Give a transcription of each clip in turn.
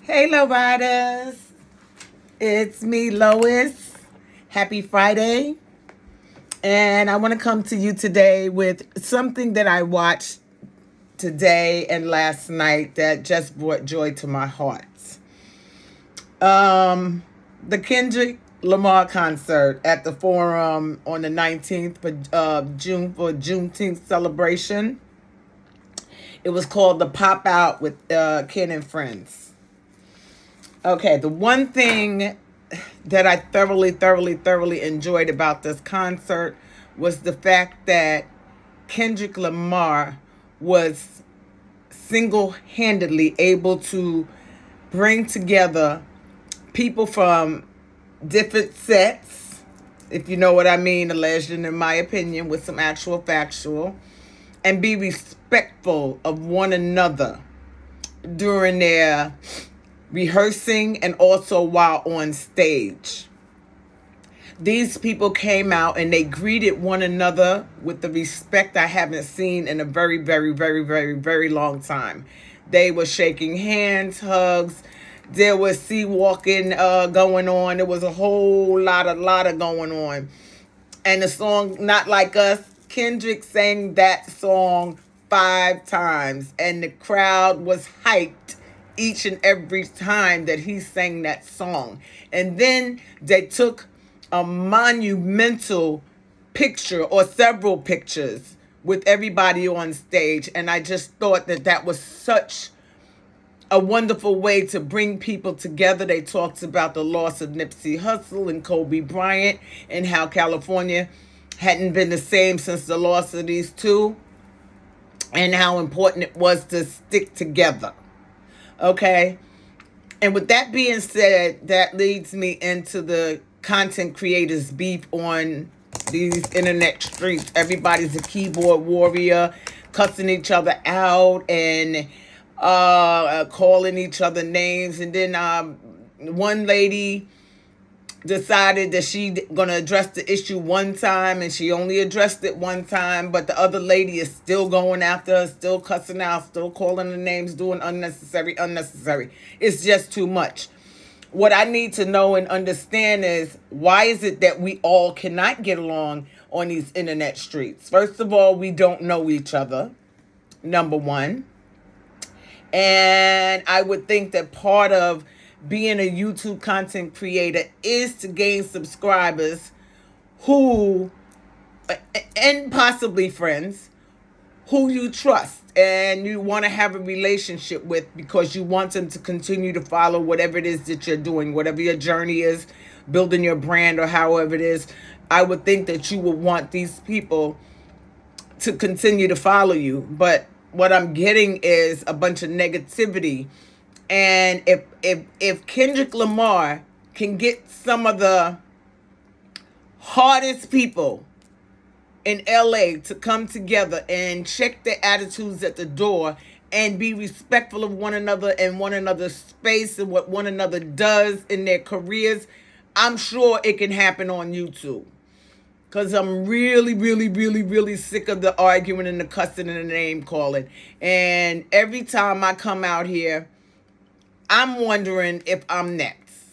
Hey, low riders. It's me, Lois. Happy Friday. And I want to come to you today with something that I watched today and last night that just brought joy to my heart. The Kendrick Lamar concert at the Forum on the 19th of June for Juneteenth celebration. It was called the Pop Out with Ken and Friends. Okay, the one thing that I thoroughly enjoyed about this concert was the fact that Kendrick Lamar was single-handedly able to bring together people from different sets, if you know what I mean, alleged in my opinion, with some actual factual, and be respectful of one another during their rehearsing and also while on stage. These people came out and they greeted one another with the respect I haven't seen in a very long time. They were shaking hands, hugs. There was sea walking going on. There was a whole lot of going on. And the song Not Like Us, Kendrick sang that song 5 times. And the crowd was hyped each and every time that he sang that song. And then they took a monumental picture or several pictures with everybody on stage. And I just thought that that was such a wonderful way to bring people together. They talked about the loss of Nipsey Hussle and Kobe Bryant and how California hadn't been the same since the loss of these two and how important it was to stick together. Okay? And with that being said, that leads me into the content creators beef on these internet streets. Everybody's a keyboard warrior, cussing each other out and calling each other names. And then one lady decided that she gonna address the issue one time, and she only addressed it one time, but the other lady is still going after her, still cussing out, still calling the names, doing unnecessary. It's just too much. What I need to know and understand is, why is it that we all cannot get along on these internet streets? First of all, we don't know each other, number one. And I would think that part of being a YouTube content creator is to gain subscribers who, and possibly friends, who you trust and you want to have a relationship with, because you want them to continue to follow whatever it is that you're doing, whatever your journey is, building your brand or however it is. I would think that you would want these people to continue to follow you. But what I'm getting is a bunch of negativity. And if Kendrick Lamar can get some of the hardest people in LA to come together and check their attitudes at the door and be respectful of one another and one another's space and what one another does in their careers, I'm sure it can happen on YouTube. Because I'm really sick of the arguing and the cussing and the name calling. And every time I come out here, I'm wondering if I'm next.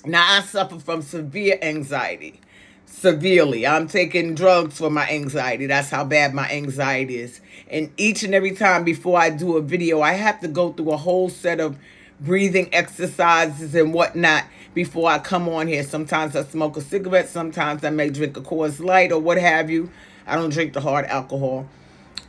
Now, I suffer from severe anxiety. Severely. I'm taking drugs for my anxiety. That's how bad my anxiety is. And each and every time before I do a video, I have to go through a whole set of breathing exercises and whatnot before I come on here. Sometimes I smoke a cigarette. Sometimes I may drink a Coors Light or what have you. I don't drink the hard alcohol.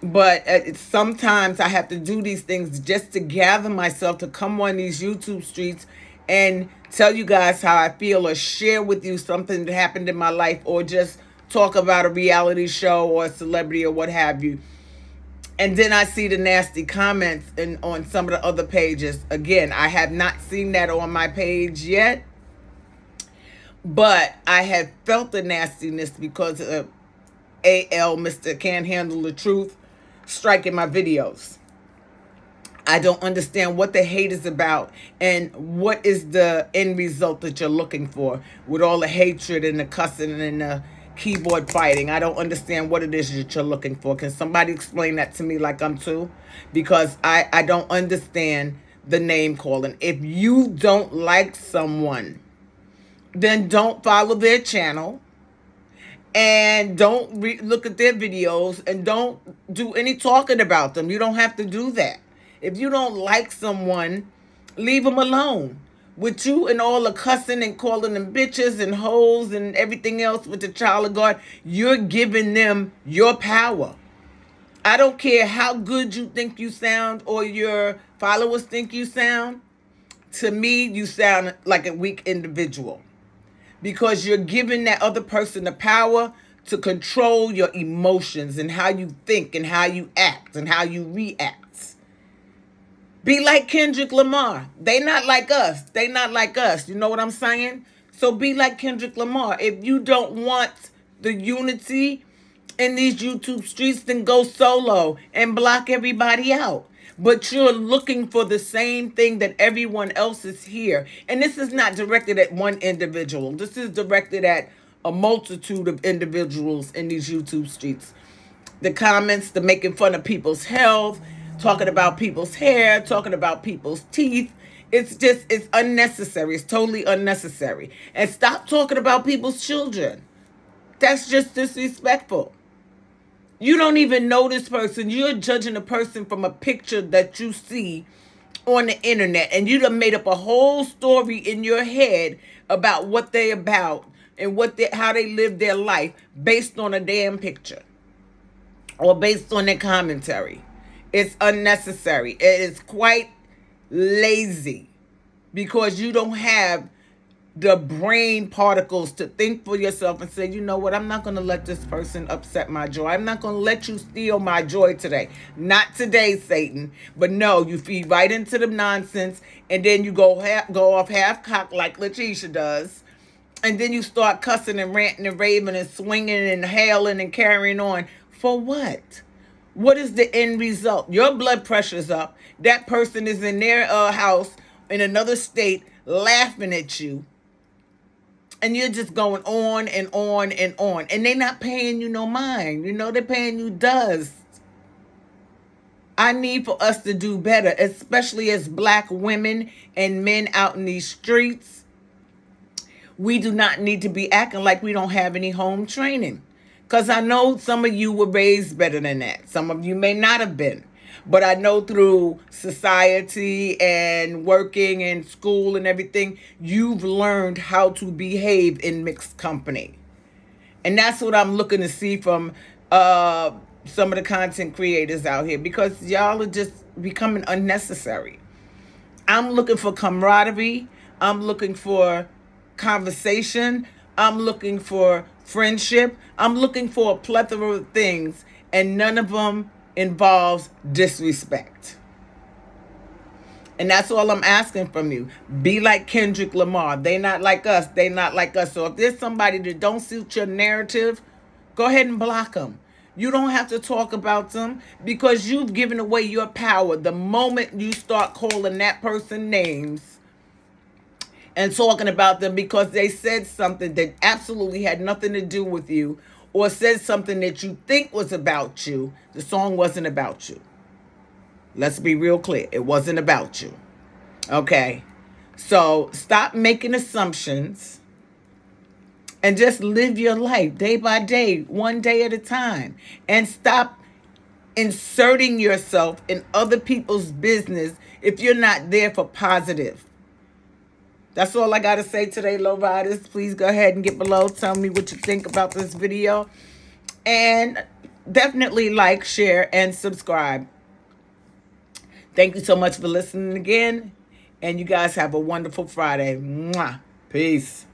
But sometimes I have to do these things just to gather myself to come on these YouTube streets and tell you guys how I feel, or share with you something that happened in my life, or just talk about a reality show or a celebrity or what have you. And then I see the nasty comments on some of the other pages. Again, I have not seen that on my page yet, but I have felt the nastiness because of AL, Mr. Can't Handle the Truth, striking my videos. I don't understand what the hate is about and what is the end result that you're looking for with all the hatred and the cussing and the keyboard fighting. I don't understand what it is that you're looking for. Can somebody explain that to me like I'm two? Because I don't understand the name calling. If you don't like someone, then don't follow their channel and don't look at their videos and don't do any talking about them. You don't have to do that. If you don't like someone, leave them alone. With you and all the cussing and calling them bitches and hoes and everything else with the child of God, you're giving them your power. I don't care how good you think you sound or your followers think you sound. To me, you sound like a weak individual because you're giving that other person the power to control your emotions and how you think and how you act and how you react. Be like Kendrick Lamar. They not like us. They not like us. You know what I'm saying? So be like Kendrick Lamar. If you don't want the unity in these YouTube streets, then go solo and block everybody out. But you're looking for the same thing that everyone else is here. And this is not directed at one individual. This is directed at a multitude of individuals in these YouTube streets. The comments, the making fun of people's health, talking about people's hair, talking about people's teeth. It's unnecessary. It's totally unnecessary. And stop talking about people's children. That's just disrespectful. You don't even know this person. You're judging a person from a picture that you see on the internet. And you done made up a whole story in your head about what they about and how they live their life based on a damn picture or based on their commentary. It's unnecessary. It is quite lazy because you don't have the brain particles to think for yourself and say, you know what, I'm not going to let this person upset my joy. I'm not going to let you steal my joy today. Not today, Satan. But no, you feed right into the nonsense and then you go off half-cocked like Letitia does. And then you start cussing and ranting and raving and swinging and hailing and carrying on. For what? What is the end result? Your blood pressure's up. That person is in their house in another state laughing at you. And you're just going on and on and on. And they're not paying you no mind. You know, they're paying you dust. I need for us to do better, especially as black women and men out in these streets. We do not need to be acting like we don't have any home training. Because I know some of you were raised better than that. Some of you may not have been. But I know through society and working and school and everything, you've learned how to behave in mixed company. And that's what I'm looking to see from some of the content creators out here, because y'all are just becoming unnecessary. I'm looking for camaraderie. I'm looking for conversation. I'm looking for friendship. I'm looking for a plethora of things, and none of them involves disrespect. And that's all I'm asking from you. Be like Kendrick Lamar. They not like us. They not like us. So if there's somebody that don't suit your narrative, go ahead and block them. You don't have to talk about them because you've given away your power. The moment you start calling that person names and talking about them because they said something that absolutely had nothing to do with you, or said something that you think was about you, the song wasn't about you. Let's be real clear. It wasn't about you. Okay? So stop making assumptions and just live your life day by day, one day at a time. And stop inserting yourself in other people's business if you're not there for positive. That's all I got to say today, low riders. Please go ahead and get below. Tell me what you think about this video. And definitely like, share, and subscribe. Thank you so much for listening again. And you guys have a wonderful Friday. Mwah. Peace.